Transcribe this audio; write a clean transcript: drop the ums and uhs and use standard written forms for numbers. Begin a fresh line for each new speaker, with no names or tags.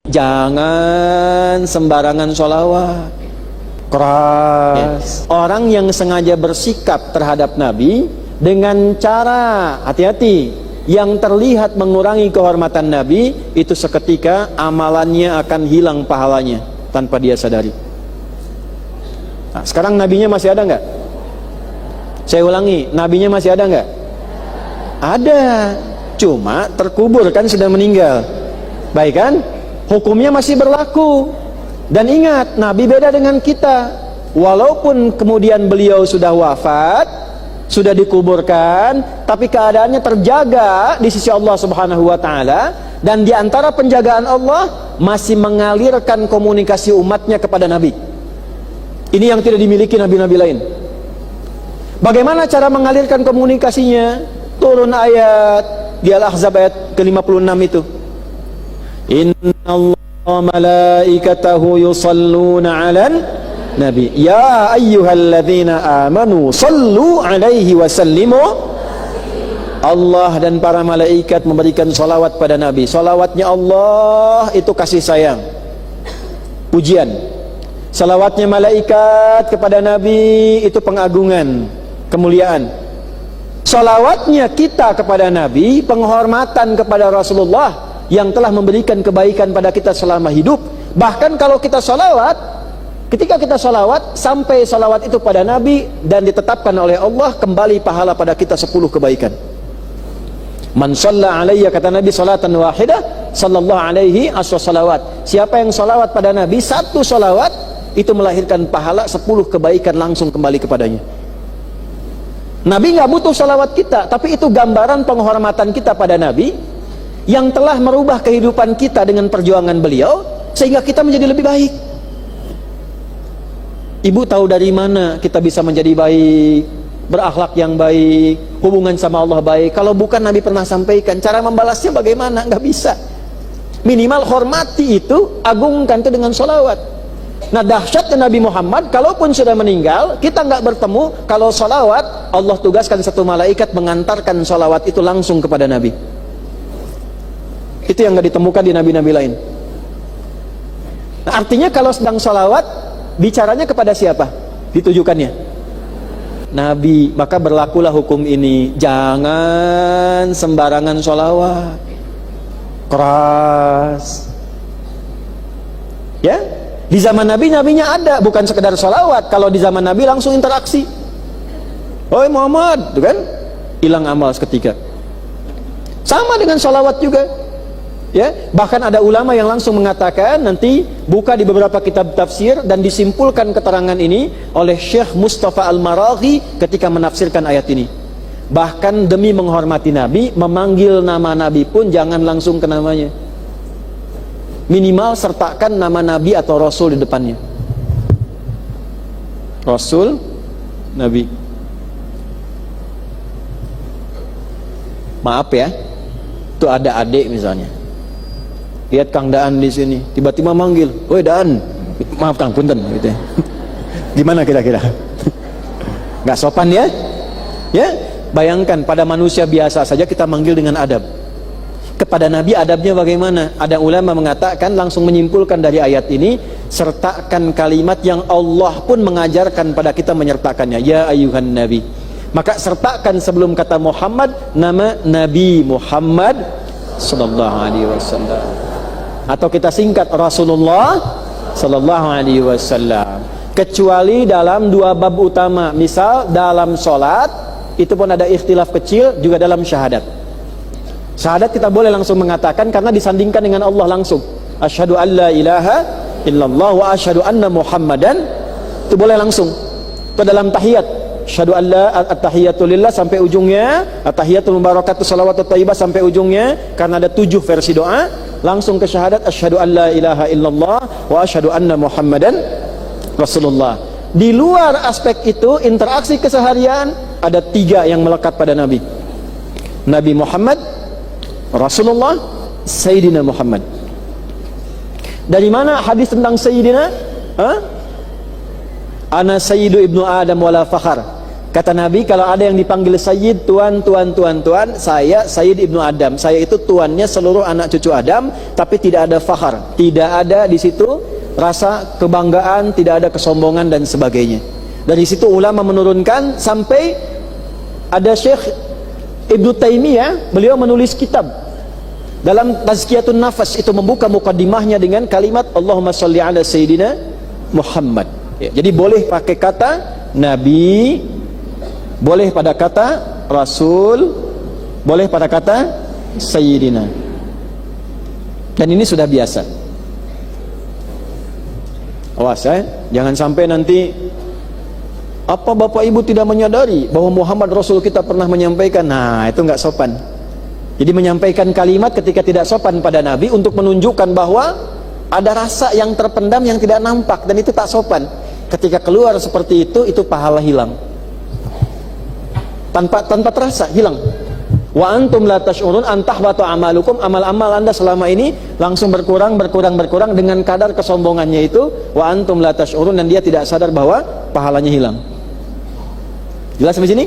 Jangan sembarangan sholawat. Keras. Orang yang sengaja bersikap terhadap Nabi dengan cara hati-hati yang terlihat mengurangi kehormatan Nabi, itu seketika amalannya akan hilang pahalanya tanpa dia sadari. Nah, sekarang nabinya masih ada nggak? Saya ulangi, nabinya masih ada nggak? Ada, cuma terkubur kan, sudah meninggal. Baik kan? Hukumnya masih berlaku. Dan ingat, Nabi beda dengan kita. Walaupun kemudian beliau sudah wafat, sudah dikuburkan, tapi keadaannya terjaga di sisi Allah Subhanahu wa taala, dan di antara penjagaan Allah masih mengalirkan komunikasi umatnya kepada Nabi. Ini yang tidak dimiliki nabi-nabi lain. Bagaimana cara mengalirkan komunikasinya? Turun ayat di Al-Ahzab ayat ke-56 itu. Innallaha malaikatahu yusalluna 'alan nabi ya ayyuhalladzina amanu sallu 'alaihi wa sallimu. Allah dan para malaikat memberikan salawat pada Nabi. Salawatnya Allah itu kasih sayang, pujian. Salawatnya malaikat kepada Nabi itu pengagungan, kemuliaan. Salawatnya kita kepada Nabi penghormatan kepada Rasulullah yang telah memberikan kebaikan pada kita selama hidup. Bahkan kalau kita salawat, ketika kita salawat, sampai salawat itu pada Nabi dan ditetapkan oleh Allah, kembali pahala pada kita 10 kebaikan. Man shalla alayya, kata Nabi, salatan wahidah sallallahu alaihi as-salawat. Siapa yang salawat pada Nabi, satu salawat itu melahirkan pahala 10 kebaikan langsung kembali kepadanya. Nabi nggak butuh salawat kita, tapi itu gambaran penghormatan kita pada Nabi yang telah merubah kehidupan kita dengan perjuangan beliau sehingga kita menjadi lebih baik. Ibu tahu dari mana kita bisa menjadi baik, berakhlak yang baik, hubungan sama Allah baik, kalau bukan Nabi pernah sampaikan? Cara membalasnya bagaimana? Nggak bisa. Minimal hormati itu, agungkan itu dengan sholawat. Nah, dahsyatnya Nabi Muhammad, kalaupun sudah meninggal, kita nggak bertemu, kalau sholawat, Allah tugaskan satu malaikat mengantarkan sholawat itu langsung kepada Nabi. Itu yang nggak ditemukan di nabi-nabi lain. Nah, artinya kalau sedang sholawat, bicaranya kepada siapa ditujukannya? Nabi. Maka berlakulah hukum ini. Jangan sembarangan sholawat. Keras. Ya, di zaman Nabi, nabinya ada, bukan sekedar sholawat. Kalau di zaman Nabi langsung interaksi. Oi Muhammad, itu kan hilang amal seketika. Sama dengan sholawat juga. Ya, bahkan ada ulama yang langsung mengatakan, nanti buka di beberapa kitab tafsir dan disimpulkan keterangan ini oleh Syekh Mustafa Al-Maraghi ketika menafsirkan ayat ini. Bahkan demi menghormati Nabi, memanggil nama Nabi pun jangan langsung ke namanya. Minimal sertakan nama Nabi atau Rasul di depannya. Rasul, Nabi. Maaf ya, itu ada adik misalnya. Lihat Kang Daan di sini, tiba-tiba manggil, "Woi Daan, maaf Kang, punten," gitu ya. Gimana kira-kira? Nggak sopan ya? Ya, bayangkan pada manusia biasa saja kita manggil dengan adab. Kepada Nabi adabnya bagaimana? Ada ulama mengatakan, langsung menyimpulkan dari ayat ini, sertakan kalimat yang Allah pun mengajarkan pada kita menyertakannya. Ya ayyuhan Nabi. Maka sertakan sebelum kata Muhammad nama Nabi Muhammad sallallahu alaihi wasallam. Atau kita singkat Rasulullah sallallahu alaihi wasallam. Kecuali dalam 2 bab utama, misal dalam sholat, itu pun ada ikhtilaf kecil, juga dalam syahadat. Syahadat kita boleh langsung mengatakan karena disandingkan dengan Allah langsung. Asyhadu an la ilaha illallah wa asyhadu anna Muhammadan, itu boleh langsung. Itu dalam tahiyat, asyhadu an la at-tahiyatu lillah sampai ujungnya, at-tahiyatul mubarakatuh shalawatut thayyibah sampai ujungnya, karena ada 7 versi doa. Langsung ke syahadat, asyhadu an la ilaha illallah wa asyhadu anna Muhammadan Rasulullah. Di luar aspek itu, interaksi keseharian, ada 3 yang melekat pada Nabi. Nabi Muhammad, Rasulullah, Sayyidina Muhammad. Dari mana hadis tentang Sayyidina? Ana sayyidu ibnu Adam wala fakhar. Kata Nabi, kalau ada yang dipanggil Sayyid, tuan, saya Sayyid Ibnu Adam. Saya itu tuannya seluruh anak cucu Adam, tapi tidak ada fakhar, tidak ada di situ rasa kebanggaan, tidak ada kesombongan dan sebagainya. Dari situ ulama menurunkan sampai ada Syekh Ibnu Taimiyah, beliau menulis kitab dalam Tazkiyatun Nafas, itu membuka mukaddimahnya dengan kalimat Allahumma sholli ala Sayyidina Muhammad. Ya, jadi boleh pakai kata Nabi, boleh pada kata Rasul, boleh pada kata Sayyidina. Dan ini sudah biasa. Awas ya, jangan sampai nanti apa Bapak Ibu tidak menyadari bahwa Muhammad Rasul kita pernah menyampaikan. Nah, itu nggak sopan. Jadi menyampaikan kalimat ketika tidak sopan pada Nabi untuk menunjukkan bahwa ada rasa yang terpendam yang tidak nampak, dan itu tak sopan. Ketika keluar seperti itu pahala hilang. Tanpa terasa hilang. Wa antum la tash'urun an tahbata amalukum, amal-amal Anda selama ini langsung berkurang dengan kadar kesombongannya itu. Wa antum la tash'urun, dan dia tidak sadar bahwa pahalanya hilang. Jelas sampai sini?